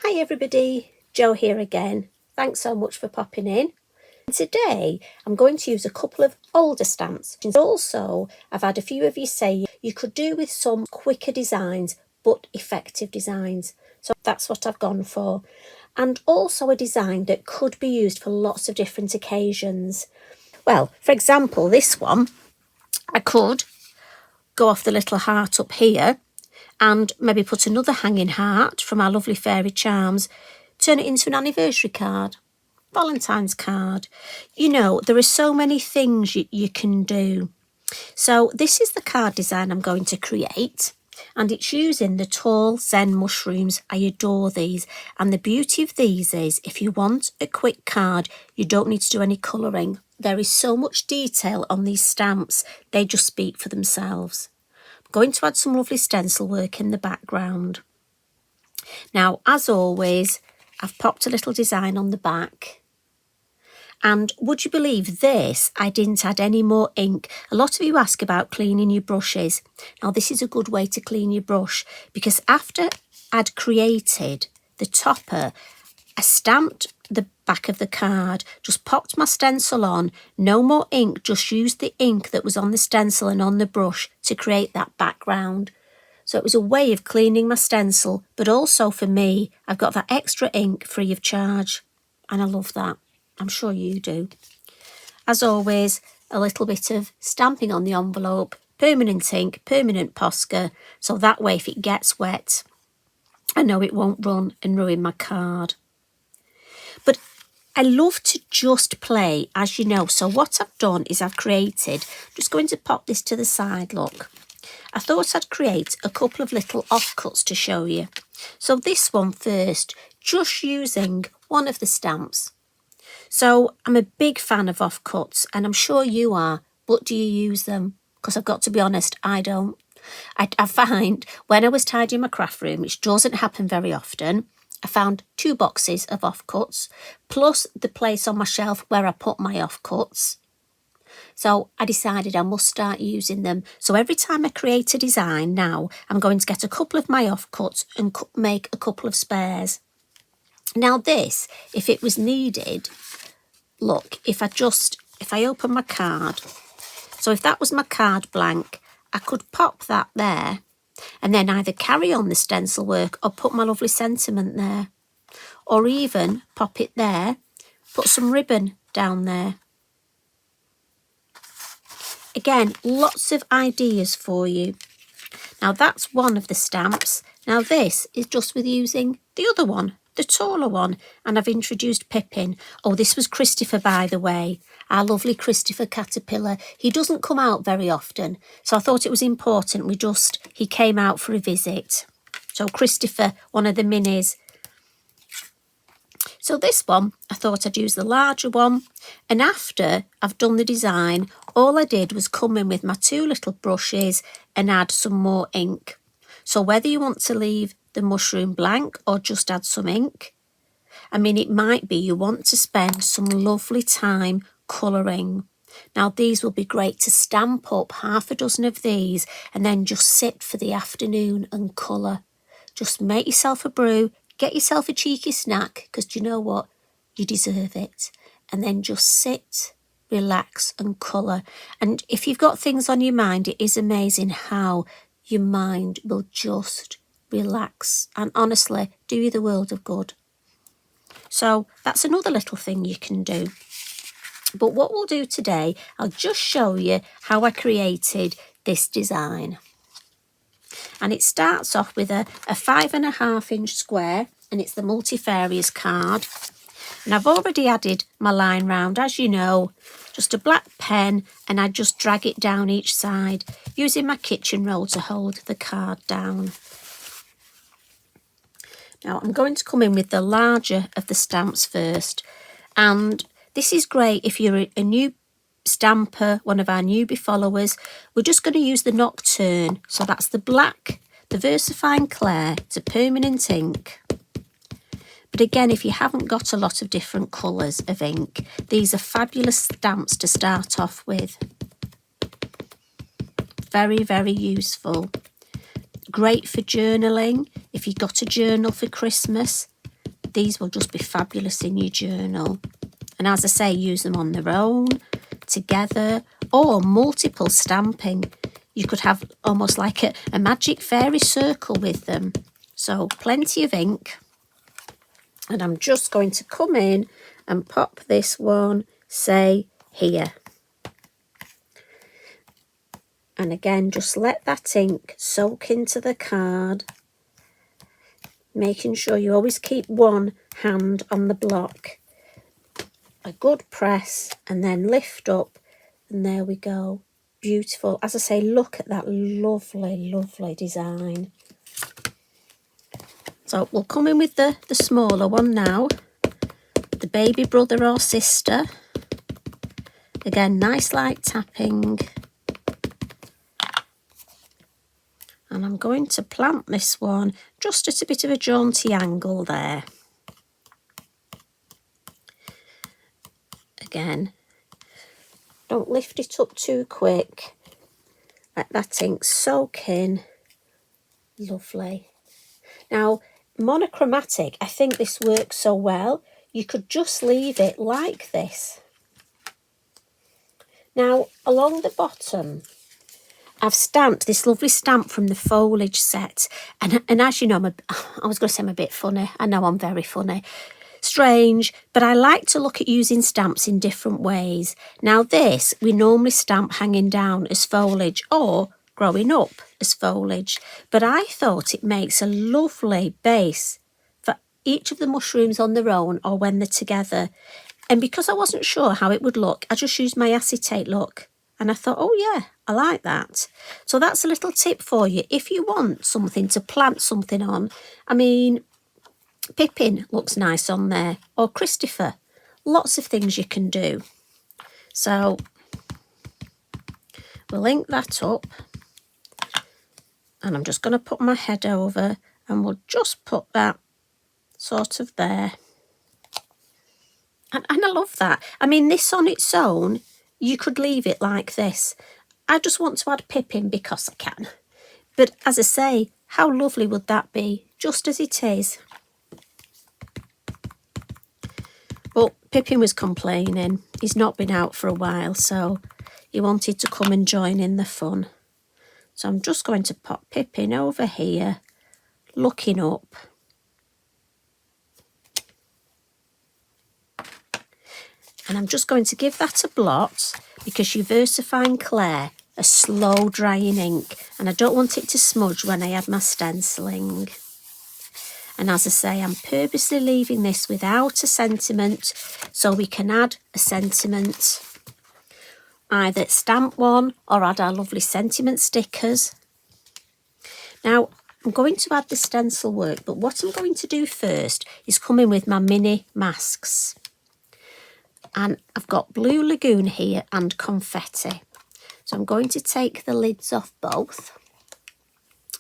Hi everybody, Jo here again. Thanks so much for popping in. Today I'm going to use a couple of older stamps. Also, I've had a few of you say you could do with some quicker designs but effective designs. So that's what I've gone for. And also a design that could be used for lots of different occasions. Well, for example, this one, I could go off the little heart up here and maybe put another hanging heart from our lovely fairy charms, turn it into an anniversary card, Valentine's card. You know, there are so many things you can do. So this is the card design I'm going to create, and it's using the Tall Zen Mushrooms. I adore these, and the beauty of these is if you want a quick card, you don't need to do any colouring. There is so much detail on these stamps, they just speak for themselves. Going to add some lovely stencil work in the background. Now, as always, I've popped a little design on the back. And would you believe this? I didn't add any more ink. A lot of you ask about cleaning your brushes. Now, this is a good way to clean your brush because after I'd created the topper, I stamped the back of the card, just popped my stencil on, no more ink, just used the ink that was on the stencil and on the brush to create that background. So it was a way of cleaning my stencil, but also for me, I've got that extra ink free of charge, and I love that. I'm sure you do. As always, a little bit of stamping on the envelope, permanent ink, permanent Posca, so that way if it gets wet, I know it won't run and ruin my card. But I love to just play, as you know. So what I've done is I've created, just going to pop this to the side, look. I thought I'd create a couple of little offcuts to show you. So this one first, just using one of the stamps. So I'm a big fan of offcuts, and I'm sure you are, but do you use them? Because I've got to be honest, I don't. I find when I was tidying my craft room, which doesn't happen very often, I found 2 boxes of offcuts, plus the place on my shelf where I put my offcuts. So I decided I must start using them. So every time I create a design now, I'm going to get a couple of my offcuts and make a couple of spares. Now this, if it was needed, look, if I open my card, so if that was my card blank, I could pop that there and then either carry on the stencil work or put my lovely sentiment there, or even pop it there, put some ribbon down there. Again, lots of ideas for you. Now that's one of the stamps. Now this is just with using the other one, the taller one, and I've introduced Pippin. Oh, this was Christopher, by the way, our lovely Christopher caterpillar. He doesn't come out very often, so I thought it was important he came out for a visit. So Christopher, one of the minis. So this one, I thought I'd use the larger one, and after I've done the design, all I did was come in with my 2 little brushes and add some more ink. So whether you want to leave the mushroom blank or just add some ink, I mean, it might be you want to spend some lovely time colouring. Now these will be great to stamp up half a dozen of these and then just sit for the afternoon and colour. Just make yourself a brew, get yourself a cheeky snack, because do you know what? You deserve it. And then just sit, relax and colour. And if you've got things on your mind, it is amazing how your mind will just relax and honestly do you the world of good. So that's another little thing you can do. But what we'll do today, I'll just show you how I created this design. And it starts off with a 5.5-inch square, and it's the multifarious card. And I've already added my line round, as you know, just a black pen, and I just drag it down each side using my kitchen roll to hold the card down. Now I'm going to come in with the larger of the stamps first, and this is great if you're a new stamper, one of our newbie followers. We're just going to use the Nocturne, so that's the black, the VersaFine Clair, it's a permanent ink. But again, if you haven't got a lot of different colours of ink, these are fabulous stamps to start off with. Very, very useful. Great for journaling, if you've got a journal for Christmas. these will just be fabulous in your journal. And as I say, use them on their own, together, or multiple stamping. You could have almost like a magic fairy circle with them. So plenty of ink. And I'm just going to come in and pop this one, say, here. And again, just let that ink soak into the card, making sure you always keep one hand on the block. A good press and then lift up, and there we go. Beautiful. As I say, look at that lovely, lovely design. So we'll come in with the smaller one now, the baby brother or sister. Again, nice light tapping. And I'm going to plant this one just at a bit of a jaunty angle there. Again, don't lift it up too quick. Let that ink soak in. Lovely. Now, monochromatic, I think this works so well. You could just leave it like this. Now, along the bottom, I've stamped this lovely stamp from the foliage set. And as you know, I was going to say I'm a bit funny. I know I'm very funny. Strange, but I like to look at using stamps in different ways. Now this, we normally stamp hanging down as foliage or growing up as foliage. But I thought it makes a lovely base for each of the mushrooms on their own or when they're together. And because I wasn't sure how it would look, I just used my acetate look. And I thought, oh yeah, I like that. So that's a little tip for you. If you want something to plant something on, I mean, Pippin looks nice on there. Or Christopher. Lots of things you can do. So we'll ink that up. And I'm just going to put my head over and we'll just put that sort of there. And I love that. I mean, this on its own, you could leave it like this. I just want to add Pippin because I can. But as I say, how lovely would that be? Just as it is. But Pippin was complaining. He's not been out for a while, so he wanted to come and join in the fun. So I'm just going to pop Pippin over here, looking up. And I'm just going to give that a blot because you're versifying Claire, a slow drying ink. And I don't want it to smudge when I add my stenciling. And as I say, I'm purposely leaving this without a sentiment so we can add a sentiment. Either stamp one or add our lovely sentiment stickers. Now, I'm going to add the stencil work, but what I'm going to do first is come in with my mini masks. And I've got Blue Lagoon here and confetti. So I'm going to take the lids off both.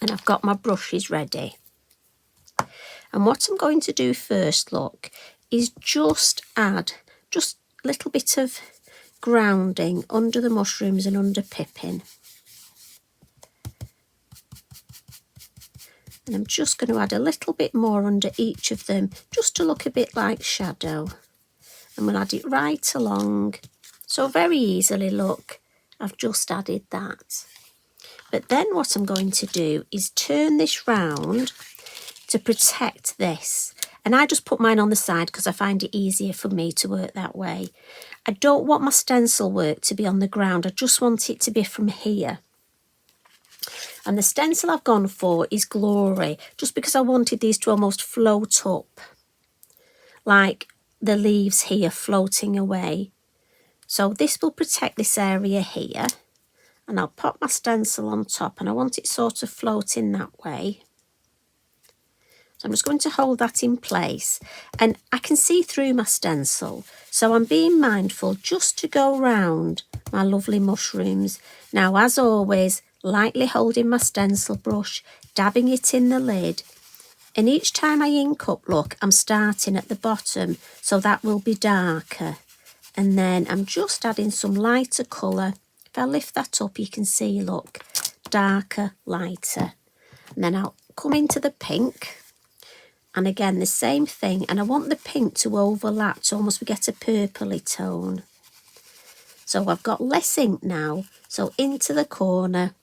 And I've got my brushes ready. And what I'm going to do first, look, is just add just a little bit of grounding under the mushrooms and under Pippin. And I'm just going to add a little bit more under each of them, just to look a bit like shadow. And we'll add it right along. So very easily, look, I've just added that. But then what I'm going to do is turn this round to protect this. And I just put mine on the side because I find it easier for me to work that way. I don't want my stencil work to be on the ground. I just want it to be from here. And the stencil I've gone for is Glory, just because I wanted these to almost float up, like the leaves here floating away. So this will protect this area here. And I'll pop my stencil on top and I want it sort of floating that way. So I'm just going to hold that in place. And I can see through my stencil. So I'm being mindful just to go round my lovely mushrooms. Now, as always, lightly holding my stencil brush, dabbing it in the lid. And each time I ink up, look, I'm starting at the bottom, so that will be darker. And then I'm just adding some lighter colour. If I lift that up, you can see, look, darker, lighter. And then I'll come into the pink. And again, the same thing. And I want the pink to overlap to almost get a purpley tone. So I've got less ink now. So into the corner.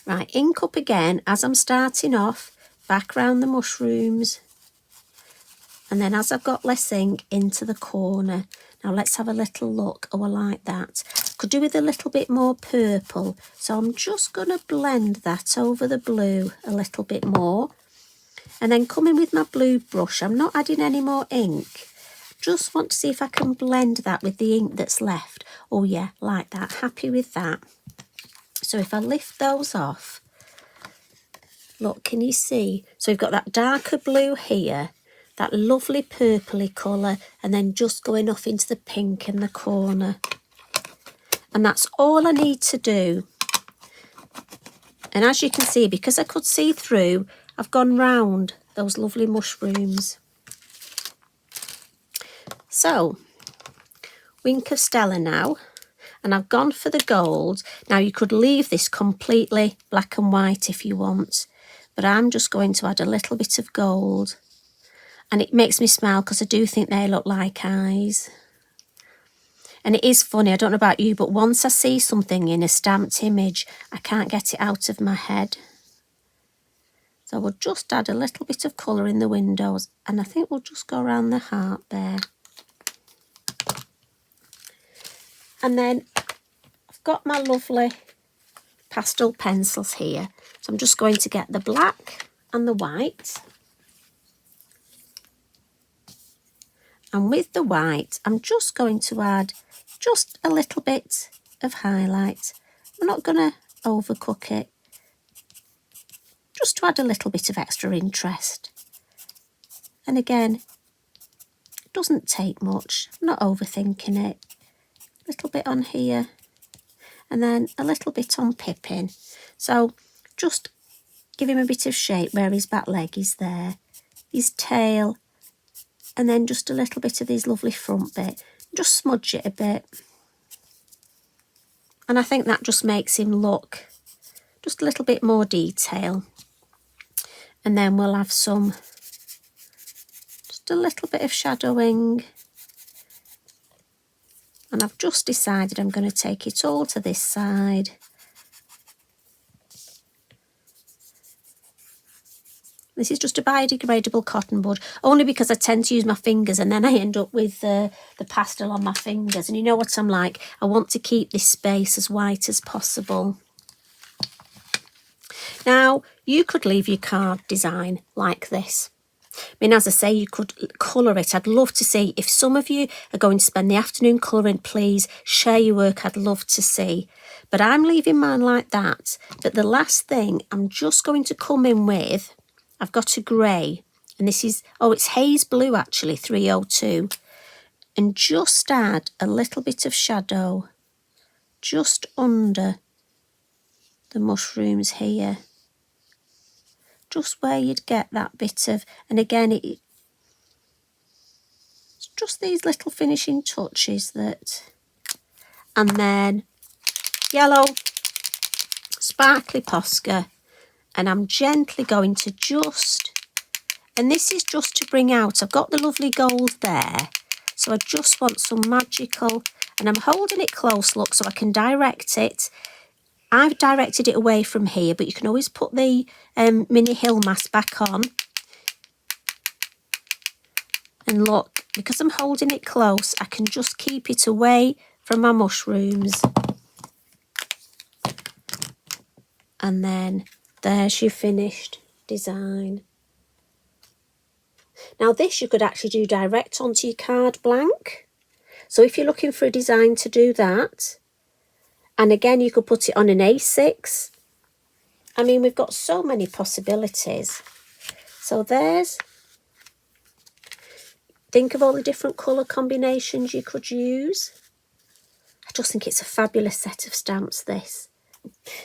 Right, ink up again as I'm starting off, back round the mushrooms. And then as I've got less ink, into the corner. Now let's have a little look. Oh, I like that. Could do with a little bit more purple. So I'm just going to blend that over the blue a little bit more. And then come in with my blue brush. I'm not adding any more ink. Just want to see if I can blend that with the ink that's left. Oh yeah, like that. Happy with that. So if I lift those off, look, can you see? So we've got that darker blue here, that lovely purpley colour, and then just going off into the pink in the corner. And that's all I need to do. And as you can see, because I could see through, I've gone round those lovely mushrooms. So, wink of Stella now. And I've gone for the gold. Now you could leave this completely black and white if you want. But I'm just going to add a little bit of gold. And it makes me smile because I do think they look like eyes. And it is funny, I don't know about you, but once I see something in a stamped image, I can't get it out of my head. So we'll just add a little bit of colour in the windows, and I think we'll just go around the heart there. And then I've got my lovely pastel pencils here. So I'm just going to get the black and the white. And with the white, I'm just going to add just a little bit of highlight. I'm not going to overcook it. Just to add a little bit of extra interest. And again, it doesn't take much. I'm not overthinking it. A little bit on here. And then a little bit on Pippin. So just give him a bit of shape where his back leg is there. His tail. And then just a little bit of his lovely front bit. Just smudge it a bit. And I think that just makes him look just a little bit more detail. And then we'll have just a little bit of shadowing. And I've just decided I'm going to take it all to this side. This is just a biodegradable cotton bud, only because I tend to use my fingers and then I end up with the pastel on my fingers. And you know what I'm like, I want to keep this space as white as possible. Now, you could leave your card design like this. I mean, as I say, you could colour it. I'd love to see, if some of you are going to spend the afternoon colouring, please share your work. I'd love to see. But I'm leaving mine like that. But the last thing I'm just going to come in with, I've got a grey. And this is, oh, it's haze blue actually, 302. And just add a little bit of shadow just under the mushrooms here. Just where you'd get that bit of, and again, it's just these little finishing touches that, and then yellow, sparkly Posca, and I'm gently going to just, and this is just to bring out, I've got the lovely gold there, so I just want some magical, and I'm holding it close, look, so I can direct it. I've directed it away from here, but you can always put the mini hill mask back on. And look, because I'm holding it close, I can just keep it away from my mushrooms. And then there's your finished design. Now this you could actually do direct onto your card blank. So if you're looking for a design to do that, and again, you could put it on an A6. I mean, we've got so many possibilities. So there's, think of all the different colour combinations you could use. I just think it's a fabulous set of stamps, this.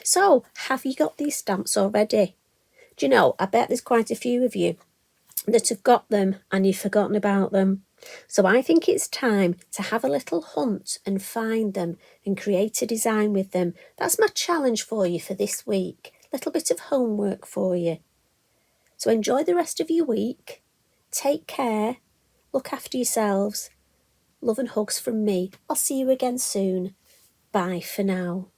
So, have you got these stamps already? Do you know, I bet there's quite a few of you that have got them and you've forgotten about them. So I think it's time to have a little hunt and find them and create a design with them. That's my challenge for you for this week. A little bit of homework for you. So enjoy the rest of your week. Take care. Look after yourselves. Love and hugs from me. I'll see you again soon. Bye for now.